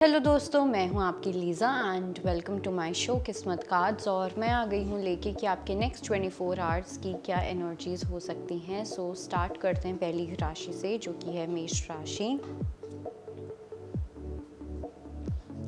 Hello दोस्तों, मैं हूं आपकी Liza and welcome to my show Kismat cards. और मैं आ गई हूं लेके कि आपके नेक्स्ट 24 आवर्स की क्या एनर्जीज़ हो सकती हैं। सो स्टार्ट करते हैं पहली राशि से, जो कि है मेष राशि।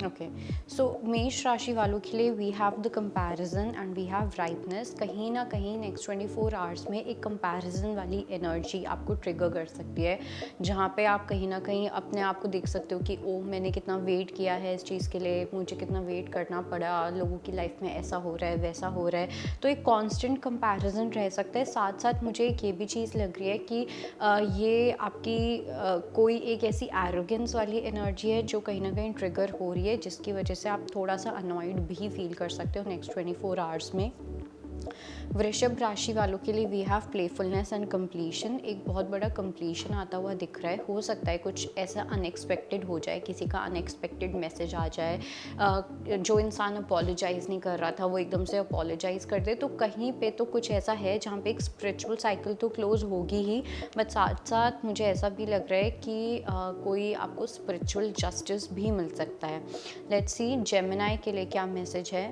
ओके, सो मेष राशि वालों के लिए we have the comparison and we have rightness. कहीं ना कहीं नेक्स्ट 24 आवर्स में एक कंपैरिजन वाली एनर्जी आपको ट्रिगर कर सकती है, जहाँ पे आप कहीं ना कहीं अपने आप को देख सकते हो कि ओ मैंने कितना वेट किया है इस चीज़ के लिए, मुझे कितना वेट करना पड़ा, लोगों की लाइफ में ऐसा हो रहा है वैसा हो रहा है। तो एक कॉन्स्टेंट कंपैरिजन रह सकता है। साथ साथ मुझे एक ये भी चीज़ लग रही है कि ये आपकी कोई एक ऐसी एरोगेंस वाली एनर्जी है जो कहीं ना कहीं ट्रिगर हो रही है, जिसकी वजह से आप थोड़ा सा अनॉयड भी फील कर सकते हो नेक्स्ट 24 आवर्स में। वृषभ राशि वालों के लिए we have playfulness and completion. एक बहुत बड़ा कंप्लीशन आता हुआ दिख रहा है। हो सकता है कुछ ऐसा अनएक्सपेक्टेड हो जाए, किसी का अनएक्सपेक्टेड मैसेज आ जाए, जो इंसान अपोलोजाइज़ नहीं कर रहा था वो एकदम से अपोलोजाइज़ कर दे। तो कहीं पे तो कुछ ऐसा है जहाँ पे एक स्पिरिचुअल साइकिल तो क्लोज होगी ही, बट साथ साथ मुझे ऐसा भी लग रहा है कि कोई आपको स्पिरिचुअल जस्टिस भी मिल सकता है। लेट्स सी जेमिनी के लिए क्या मैसेज है।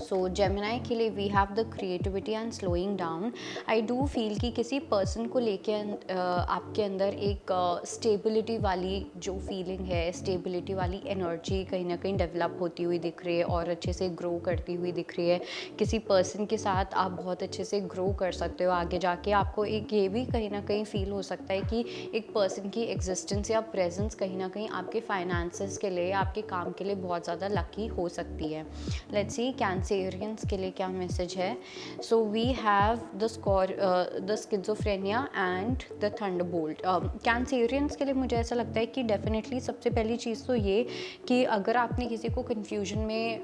सो जेमिनी के लिए we have the creativity and slowing down. I do feel कि किसी पर्सन को लेके आपके अंदर एक स्टेबिलिटी वाली जो फीलिंग है, स्टेबिलिटी वाली एनर्जी कहीं ना कहीं डेवलप होती हुई दिख रही है और अच्छे से ग्रो करती हुई दिख रही है। किसी पर्सन के साथ आप बहुत अच्छे से ग्रो कर सकते हो आगे जाके। आपको एक ये भी कहीं ना कहीं फील हो सकता है कि एक पर्सन की एग्जिस्टेंस या प्रेजेंस कहीं ना कहीं आपके फाइनेंसेस के लिए, आपके काम के लिए बहुत ज़्यादा लकी हो सकती है। लेट्स सी कैंसेरियंस के लिए क्या मैसेज है। So we have the schizophrenia and the thunderbolt. Cancerians के लिए मुझे ऐसा लगता है कि डेफिनेटली सबसे पहली चीज़ तो ये कि अगर आपने किसी को कन्फ्यूजन में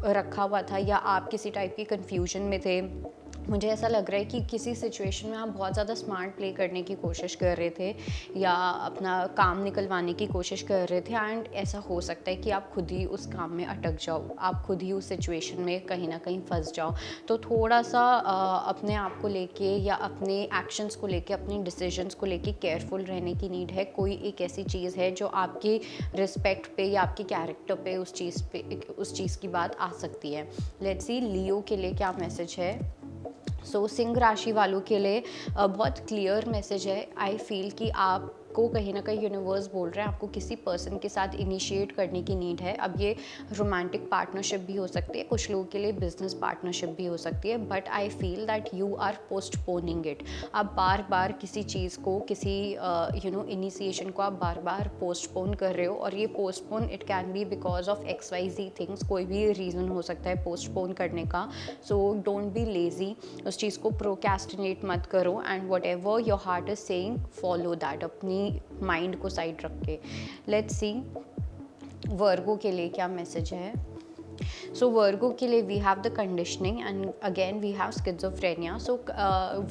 रखा हुआ था या आप किसी टाइप की कन्फ्यूजन में थे, मुझे ऐसा लग रहा है कि किसी सिचुएशन में आप बहुत ज़्यादा स्मार्ट प्ले करने की कोशिश कर रहे थे या अपना काम निकलवाने की कोशिश कर रहे थे, एंड ऐसा हो सकता है कि आप खुद ही उस काम में अटक जाओ, आप खुद ही उस सिचुएशन में कहीं ना कहीं फंस जाओ। तो थोड़ा सा अपने आप को लेके या अपने एक्शंस को लेके, अपने डिसीजंस को लेके केयरफुल रहने की नीड है। कोई एक ऐसी चीज़ है जो आपकी रिस्पेक्ट पे या आपके कैरेक्टर पे उस चीज़ की बात आ सकती है। लेट्स सी लियो के लिए क्या मैसेज है। सो सिंह राशि वालों के लिए बहुत क्लियर मैसेज है। आई फील कि आपको कहीं ना कहीं यूनिवर्स बोल रहे हैं आपको किसी पर्सन के साथ इनिशिएट करने की नीड है। अब ये रोमांटिक पार्टनरशिप भी हो सकती है, कुछ लोगों के लिए बिजनेस पार्टनरशिप भी हो सकती है, but I feel that you are postponing it. आप बार बार किसी चीज़ को, किसी इनिशिएशन को आप बार बार पोस्टपोन कर रहे हो, और ये postpone it can B because of XYZ things. कोई भी रीज़न हो सकता है पोस्टपोन करने का। सो डोंट बी लेजी, उस चीज़ को प्रोकैस्टिनेट मत करो, and what ever your heart is saying follow that, अपनी माइंड को साइड रख के। लेट्स सी वर्गो के लिए क्या मैसेज है। सो वर्गो के लिए we have the conditioning and again we have schizophrenia. So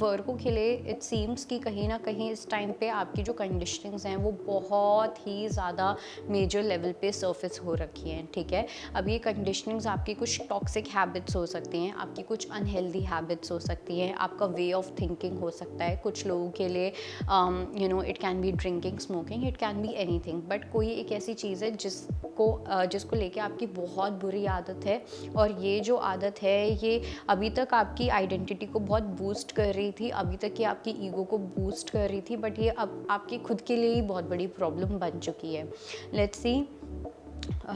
Virgo के लिए इट सीम्स कि कहीं ना कहीं इस टाइम पे आपकी जो कंडीशनिंग्स हैं वो बहुत ही ज़्यादा मेजर लेवल पे सरफेस हो रखी हैं। ठीक है, अब ये कंडीशनिंग्स आपकी कुछ टॉक्सिक हैबिट्स हो सकती हैं, आपकी कुछ अनहेल्दी हैबिट्स हो सकती हैं, आपका वे ऑफ थिंकिंग हो सकता है। कुछ लोगों के लिए it can B drinking, smoking, it can be anything, but कोई एक ऐसी चीज़ है जिसको लेके आपकी बहुत बुरी आदत है, और ये जो आदत है ये अभी तक आपकी आइडेंटिटी को बहुत बूस्ट कर रही थी, अभी तक ये आपकी ईगो को बूस्ट कर रही थी, बट ये अब आपके खुद के लिए ही बहुत बड़ी प्रॉब्लम बन चुकी है। लेट्स सी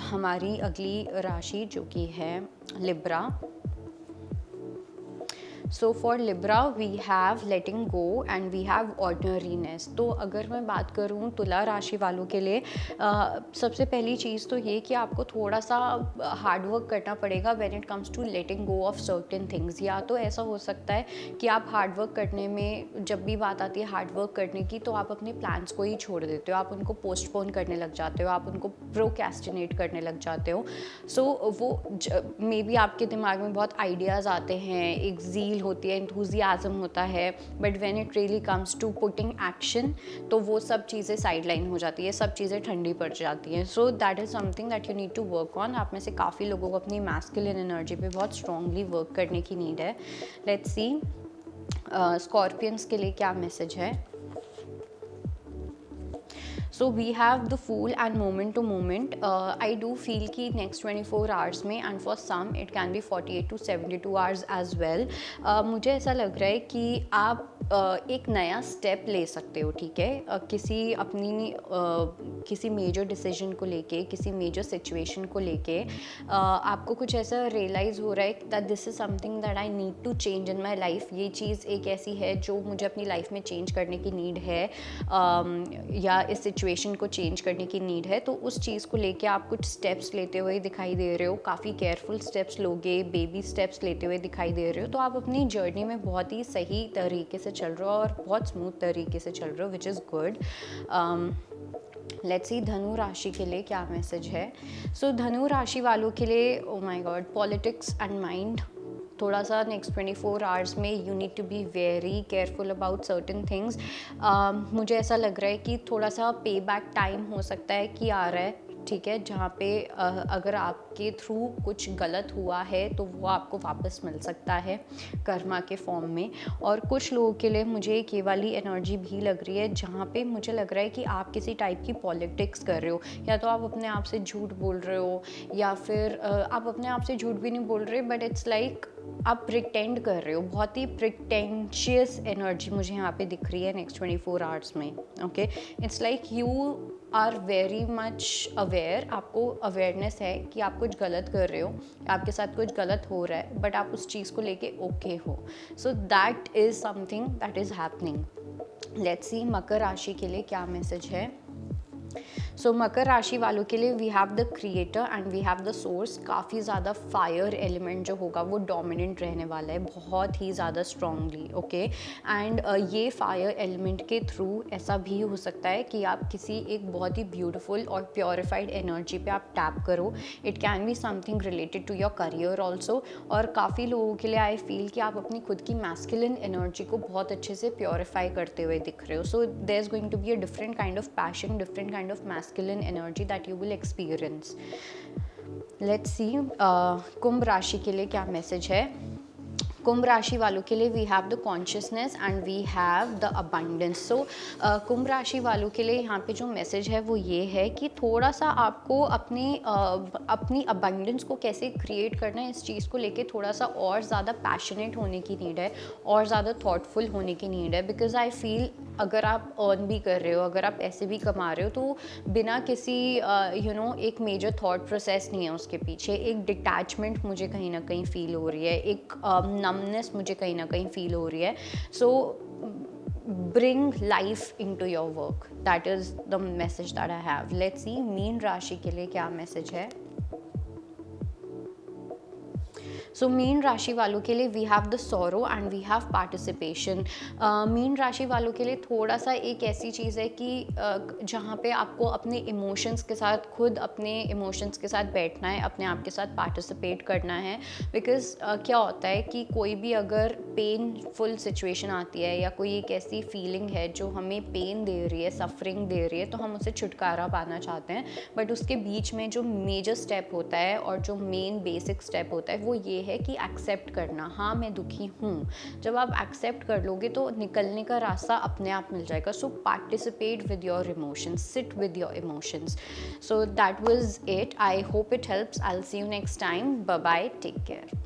हमारी अगली राशि जो कि है Libra. So for Libra we have letting go and we have ordinariness. तो अगर मैं बात करूँ तुला राशि वालों के लिए, सबसे पहली चीज़ तो ये कि आपको थोड़ा सा हार्ड वर्क करना पड़ेगा when it comes to letting go of certain things. या तो ऐसा हो सकता है कि आप हार्ड वर्क करने में, जब भी बात आती है हार्ड वर्क करने की, तो आप अपने प्लान्स को ही छोड़ देते हो, आप उनको पोस्टपोन करने लग जाते हो, आप उनको प्रोकैस्टिनेट करने लग जाते हो। सो वो मे बी आपके दिमाग में बहुत आइडियाज़ आते हैं, एक ज़ील होती है, एंथुजियाज़म होता है, but when it really comes to putting action तो वो सब चीज़ें साइडलाइन हो जाती है, सब चीज़ें ठंडी पड़ जाती हैं। So that is something that you need to work on. आप में से काफ़ी लोगों को अपनी मैस्कुलिन एनर्जी पे बहुत स्ट्रांगली वर्क करने की नीड है। लेट्स सी स्कॉर्पियंस के लिए क्या मैसेज है। So we have the fool and moment to moment. I do feel कि नेक्स्ट 24 आवर्स में, and for some it can be 48 to 72 hours as well, मुझे ऐसा लग रहा है कि आप एक नया स्टेप ले सकते हो, ठीक है, किसी मेजर डिसीजन को लेके, किसी मेजर सिचुएशन को लेके आपको कुछ ऐसा रियलाइज़ हो रहा है that this is something that I need to change in my life. ये चीज़ एक ऐसी है जो मुझे अपनी लाइफ में चेंज करने की नीड है, या इस सिचुएशन को चेंज करने की नीड है। तो उस चीज़ को लेके आप कुछ स्टेप्स लेते हुए दिखाई दे रहे हो, काफ़ी केयरफुल स्टेप्स लोगे, बेबी स्टेप्स लेते हुए दिखाई दे रहे हो। तो आप अपनी जर्नी में बहुत ही सही तरीके से चल रहे हो और बहुत स्मूथ तरीके से चल रहे हो, which is good. Let's see धनु राशि के लिए क्या मैसेज है। सो धनु राशि वालों के लिए, oh my god, politics and mind, थोड़ा सा नेक्स्ट 24 आवर्स में you need to be very careful about certain things. मुझे ऐसा लग रहा है कि थोड़ा सा पे बैक टाइम हो सकता है कि आ रहा है, ठीक है, जहाँ पे अगर आपके थ्रू कुछ गलत हुआ है तो वो आपको वापस मिल सकता है कर्मा के फॉर्म में। और कुछ लोगों के लिए मुझे एक ये वाली एनर्जी भी लग रही है जहाँ पे मुझे लग रहा है कि आप किसी टाइप की पॉलिटिक्स कर रहे हो, या तो आप अपने आप से झूठ बोल रहे हो, या फिर आप अपने आप से झूठ भी नहीं बोल रहे, बट इट्स लाइक आप प्रिटेंड कर रहे हो। बहुत ही प्रिटेंशियस एनर्जी मुझे यहाँ पे दिख रही है नेक्स्ट 24 आवर्स में। Okay, it's like you are very much aware, आपको अवेयरनेस है कि आप कुछ गलत कर रहे हो, आपके साथ कुछ गलत हो रहा है, बट आप उस चीज़ को लेके ओके हो। So that is something that is happening. Let's see मकर राशि के लिए क्या मैसेज है। सो मकर राशि वालों के लिए we have the creator and we have the source. काफ़ी ज़्यादा फायर एलिमेंट जो होगा वो डोमिनेंट रहने वाला है, बहुत ही ज़्यादा स्ट्रांगली। ओके, एंड ये फायर एलिमेंट के थ्रू ऐसा भी हो सकता है कि आप किसी एक बहुत ही ब्यूटीफुल और प्योरीफाइड एनर्जी पे आप टैप करो। It can be something related to your career also. और काफ़ी लोगों के लिए आई फील कि आप अपनी खुद की मैस्कुलिन एनर्जी को बहुत अच्छे से प्योरीफाई करते हुए दिख रहे हो। So there is going to be a different kind of passion, different kind of masculine energy that you will experience. Let's see कुंभ राशि के लिए क्या मैसेज है। कुंभ राशि वालों के लिए we have the consciousness and we have the abundance. So कुंभ राशि वालों के लिए यहाँ पे जो मैसेज है वो ये है कि थोड़ा सा आपको अपनी अबंडेंस को कैसे क्रिएट करना है, इस चीज़ को लेके थोड़ा सा और ज़्यादा पैशनेट होने की नीड है, और ज़्यादा थॉटफुल होने की नीड है। बिकॉज आई फील अगर आप अर्न भी कर रहे हो, अगर आप पैसे भी कमा रहे हो, तो बिना किसी एक मेजर थॉट प्रोसेस नहीं है उसके पीछे। एक डिटैचमेंट मुझे कहीं ना कहीं फील हो रही है, एक नमनेस मुझे कहीं ना कहीं फील हो रही है। सो bring life into your work, that is the message that I have. Let's see mean राशि के लिए क्या मैसेज है। सो मीन राशि वालों के लिए we have the sorrow and we have participation. मीन राशि वालों के लिए थोड़ा सा एक ऐसी चीज़ है कि जहाँ पे आपको अपने इमोशंस के साथ, खुद अपने इमोशंस के साथ बैठना है, अपने आप के साथ पार्टिसिपेट करना है। बिकॉज क्या होता है कि कोई भी अगर पेनफुल सिचुएशन आती है, या कोई एक ऐसी फीलिंग है जो हमें पेन दे रही है, सफरिंग दे रही है, तो हम उससे छुटकारा पाना चाहते हैं। बट उसके बीच में जो मेजर स्टेप होता है और जो मेन बेसिक स्टेप होता है वो ये है कि एक्सेप्ट करना। हाँ, मैं दुखी हूँ। जब आप एक्सेप्ट कर लोगे तो निकलने का रास्ता अपने आप मिल जाएगा। So participate with your emotions, sit with your emotions. So that was it. I hope it helps. I will see you next time. Bye bye, take care.